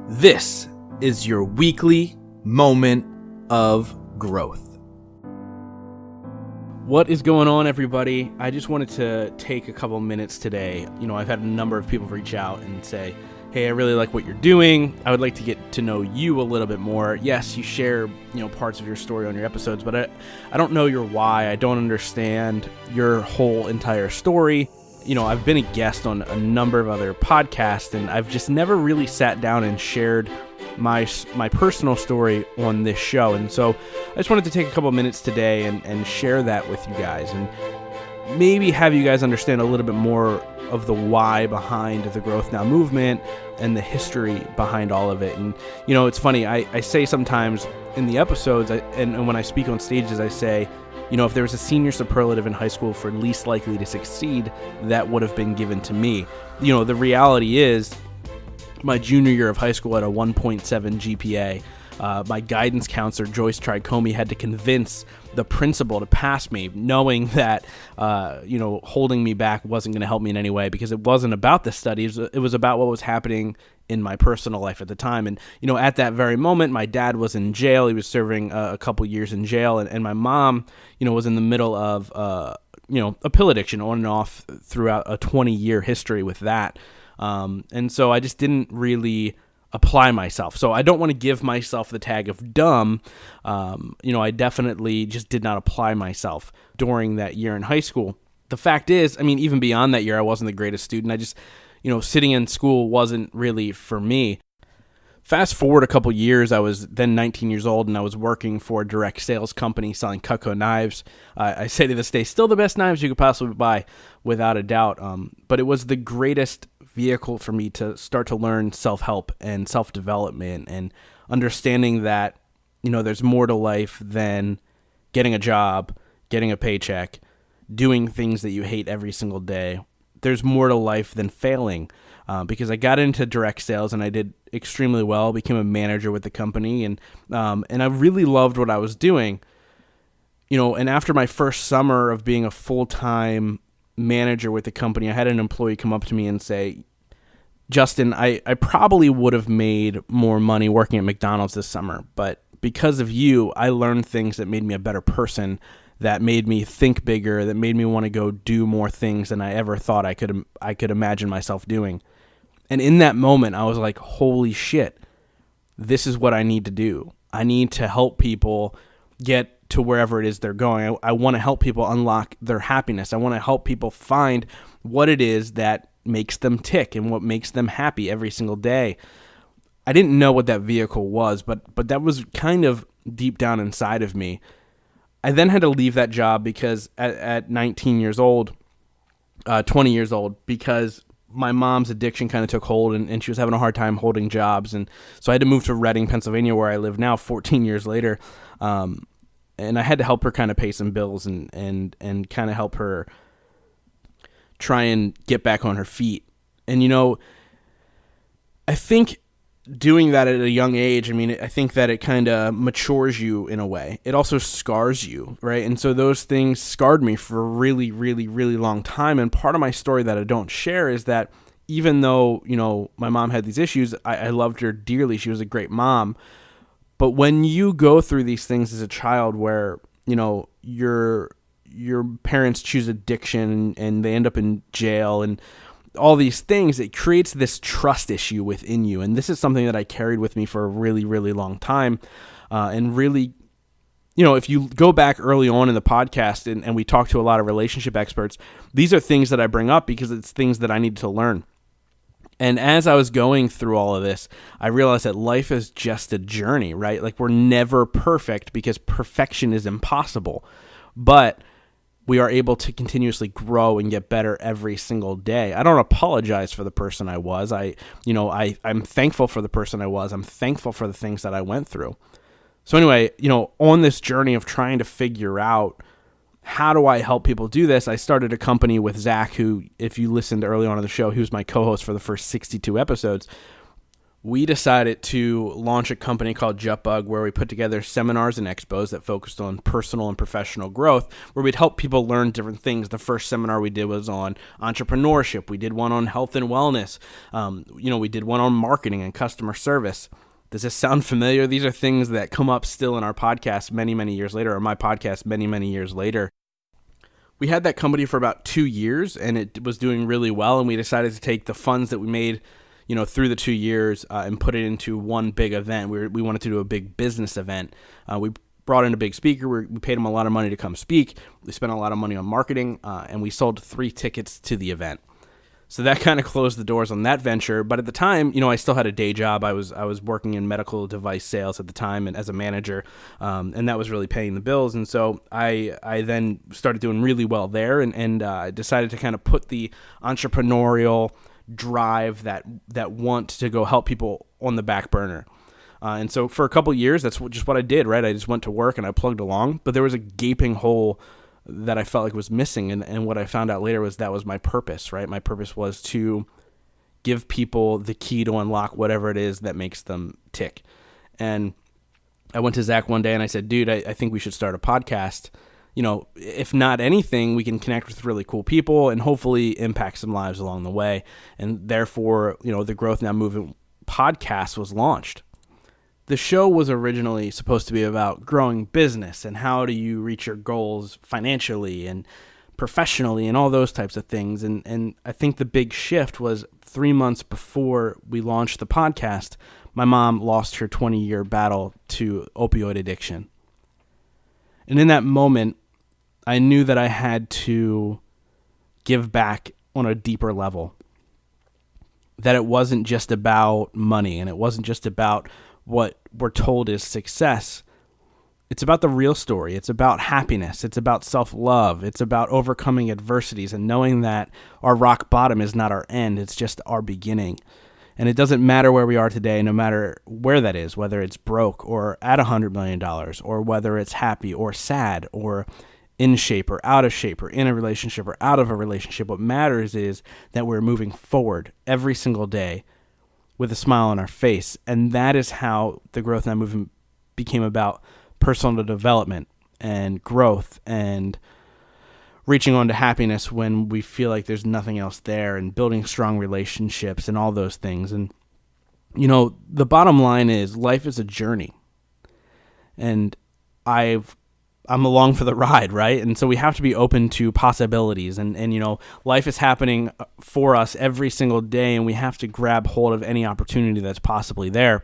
This is your weekly moment of growth. What is going on, everybody? I just wanted to take a couple minutes today. I've had a number of people reach out and say, hey, I really like what you're doing. I would like to get to know you a little bit more. Yes, you share, parts of your story on your episodes, but I don't know your why. I don't understand your whole entire story. I've been a guest on a number of other podcasts, and I've just never really sat down and shared my personal story on this show. And so I just wanted to take a couple minutes today and share that with you guys, and maybe have you guys understand a little bit more of the why behind the Growth Now movement and the history behind all of it. And, it's funny, I say sometimes in the episodes, and when I speak on stages, I say, if there was a senior superlative in high school for least likely to succeed, that would have been given to me. The reality is, my junior year of high school at a 1.7 GPA, my guidance counselor, Joyce Tricomi, had to convince the principal to pass me, knowing that, holding me back wasn't going to help me in any way, because it wasn't about the studies. It was about what was happening in my personal life at the time. And, at that very moment, my dad was in jail. He was serving a couple years in jail. And my mom, was in the middle of, a pill addiction on and off throughout a 20-year history with that. And so I just didn't really apply myself. So I don't want to give myself the tag of dumb. I definitely just did not apply myself during that year in high school. The fact is, even beyond that year, I wasn't the greatest student. I just, sitting in school wasn't really for me. Fast forward a couple years, I was then 19 years old, and I was working for a direct sales company selling Cutco knives. I say to this day, still the best knives you could possibly buy, without a doubt. But it was the greatest vehicle for me to start to learn self-help and self-development, and understanding that, there's more to life than getting a job, getting a paycheck, doing things that you hate every single day. There's more to life than failing, because I got into direct sales and I did extremely well, became a manager with the company, and I really loved what I was doing. And after my first summer of being a full-time manager with the company, I had an employee come up to me and say, Justin, I probably would have made more money working at McDonald's this summer, but because of you, I learned things that made me a better person, that made me think bigger, that made me want to go do more things than I ever thought I could imagine myself doing. And in that moment, I was like, holy shit, this is what I need to do. I need to help people get to wherever it is they're going. I want to help people unlock their happiness. I want to help people find what it is that makes them tick and what makes them happy every single day. I didn't know what that vehicle was, but that was kind of deep down inside of me. I then had to leave that job because at 19 years old, 20 years old, because my mom's addiction kind of took hold, and she was having a hard time holding jobs. And so I had to move to Reading, Pennsylvania, where I live now 14 years later. And I had to help her kind of pay some bills and kind of help her try and get back on her feet. And, I think doing that at a young age, I think that it kind of matures you in a way. It also scars you, right? And so those things scarred me for a really, really, really long time. And part of my story that I don't share is that even though, my mom had these issues, I loved her dearly. She was a great mom. But when you go through these things as a child where, your parents choose addiction and they end up in jail and all these things, it creates this trust issue within you. And this is something that I carried with me for a really, really long time. And really, if you go back early on in the podcast and we talk to a lot of relationship experts, these are things that I bring up because it's things that I need to learn. And as I was going through all of this, I realized that life is just a journey, right? Like, we're never perfect because perfection is impossible. But we are able to continuously grow and get better every single day. I don't apologize for the person I was. I'm thankful for the person I was. I'm thankful for the things that I went through. So anyway, on this journey of trying to figure out how do I help people do this, I started a company with Zach, who, if you listened early on in the show, he was my co-host for the first 62 episodes. we decided to launch a company called Jutbug, where we put together seminars and expos that focused on personal and professional growth, where we'd help people learn different things. The first seminar we did was on entrepreneurship. We did one on health and wellness. We did one on marketing and customer service. Does this sound familiar? These are things that come up still in our podcast many, many years later, or my podcast many, many years later. We had that company for about 2 years, and it was doing really well, and we decided to take the funds that we made through the 2 years and put it into one big event. We wanted to do a big business event. We brought in a big speaker. We paid him a lot of money to come speak. We spent a lot of money on marketing, and we sold 3 tickets to the event. So that kind of closed the doors on that venture. But at the time, I still had a day job. I was working in medical device sales at the time and as a manager, and that was really paying the bills. And so I then started doing really well there and decided to kind of put the entrepreneurial drive that want to go help people on the back burner. And so for a couple years, that's just what I did, right? I just went to work and I plugged along, but there was a gaping hole that I felt like was missing. And what I found out later was that was my purpose, right? My purpose was to give people the key to unlock whatever it is that makes them tick. And I went to Zach one day and I said, dude, I think we should start a podcast. If not anything, we can connect with really cool people and hopefully impact some lives along the way. And therefore, the Growth Now Movement podcast was launched. The show was originally supposed to be about growing business and how do you reach your goals financially and professionally and all those types of things. And I think the big shift was 3 months before we launched the podcast, my mom lost her 20-year battle to opioid addiction. And in that moment, I knew that I had to give back on a deeper level. That it wasn't just about money and it wasn't just about what we're told is success. It's about the real story. It's about happiness. It's about self-love. It's about overcoming adversities and knowing that our rock bottom is not our end. It's just our beginning. And it doesn't matter where we are today, no matter where that is, whether it's broke or at $100 million, or whether it's happy or sad or in shape or out of shape or in a relationship or out of a relationship. What matters is that we're moving forward every single day with a smile on our face. And that is how the Growth Now Movement became about personal development and growth and reaching on to happiness when we feel like there's nothing else there, and building strong relationships and all those things. And, the bottom line is life is a journey, and I'm along for the ride, right? And so we have to be open to possibilities, and life is happening for us every single day, and we have to grab hold of any opportunity that's possibly there.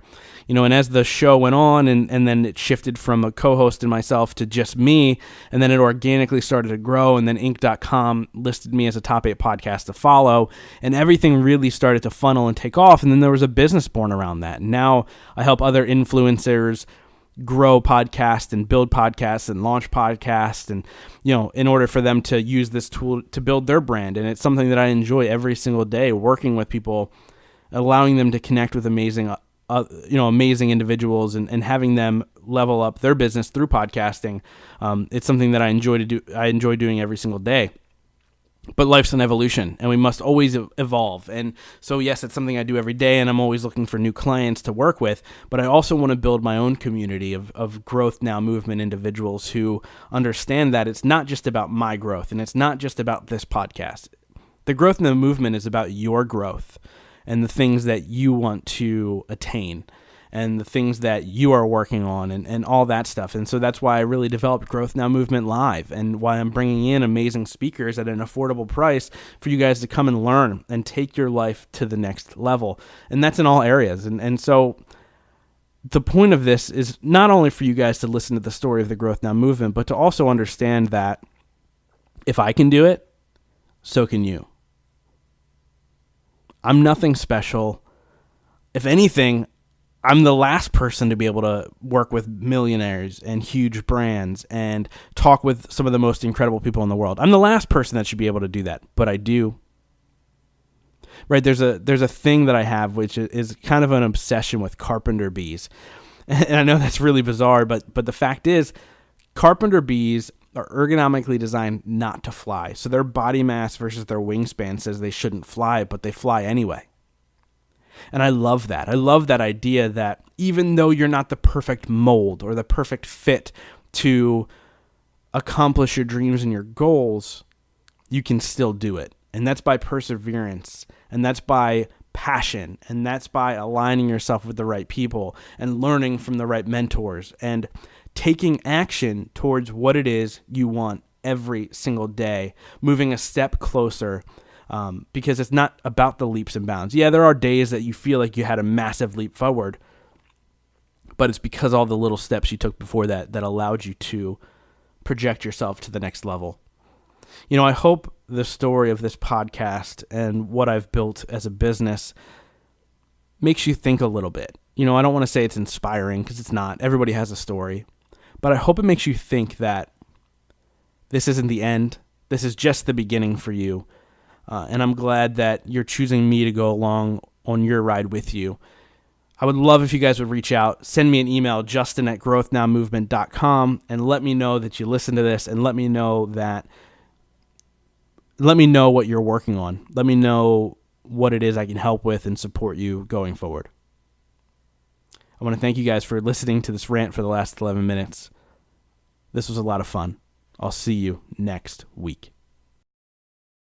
And as the show went on and then it shifted from a co-host and myself to just me, and then it organically started to grow, and then Inc.com listed me as a top 8 podcast to follow, and everything really started to funnel and take off, and then there was a business born around that. And now I help other influencers grow podcasts and build podcasts and launch podcasts, and in order for them to use this tool to build their brand. And it's something that I enjoy every single day, working with people, allowing them to connect with amazing individuals and having them level up their business through podcasting. It's something that I enjoy to do. I enjoy doing every single day. But life's an evolution, and we must always evolve. And so, yes, it's something I do every day, and I'm always looking for new clients to work with. But I also want to build my own community of Growth Now Movement individuals who understand that it's not just about my growth, and it's not just about this podcast. The Growth Now Movement is about your growth and the things that you want to attain and the things that you are working on and all that stuff. And so that's why I really developed Growth Now Movement Live, and why I'm bringing in amazing speakers at an affordable price for you guys to come and learn and take your life to the next level. And that's in all areas. And so the point of this is not only for you guys to listen to the story of the Growth Now Movement, but to also understand that if I can do it, so can you. I'm nothing special. If anything, I'm the last person to be able to work with millionaires and huge brands and talk with some of the most incredible people in the world. I'm the last person that should be able to do that, but I do. Right? There's a thing that I have, which is kind of an obsession with carpenter bees. And I know that's really bizarre, but the fact is, carpenter bees are ergonomically designed not to fly. So their body mass versus their wingspan says they shouldn't fly, but they fly anyway. And I love that. I love that idea that even though you're not the perfect mold or the perfect fit to accomplish your dreams and your goals, you can still do it. And that's by perseverance, and that's by passion, and that's by aligning yourself with the right people and learning from the right mentors and taking action towards what it is you want every single day, moving a step closer, because it's not about the leaps and bounds. Yeah, there are days that you feel like you had a massive leap forward, but it's because all the little steps you took before that allowed you to project yourself to the next level. I hope the story of this podcast and what I've built as a business makes you think a little bit. I don't want to say it's inspiring, because it's not. Everybody has a story. But I hope it makes you think that this isn't the end. This is just the beginning for you. And I'm glad that you're choosing me to go along on your ride with you. I would love if you guys would reach out. Send me an email, justin@growthnowmovement.com, and let me know that you listened to this, and let me know what you're working on. Let me know what it is I can help with and support you going forward. I want to thank you guys for listening to this rant for the last 11 minutes. This was a lot of fun. I'll see you next week.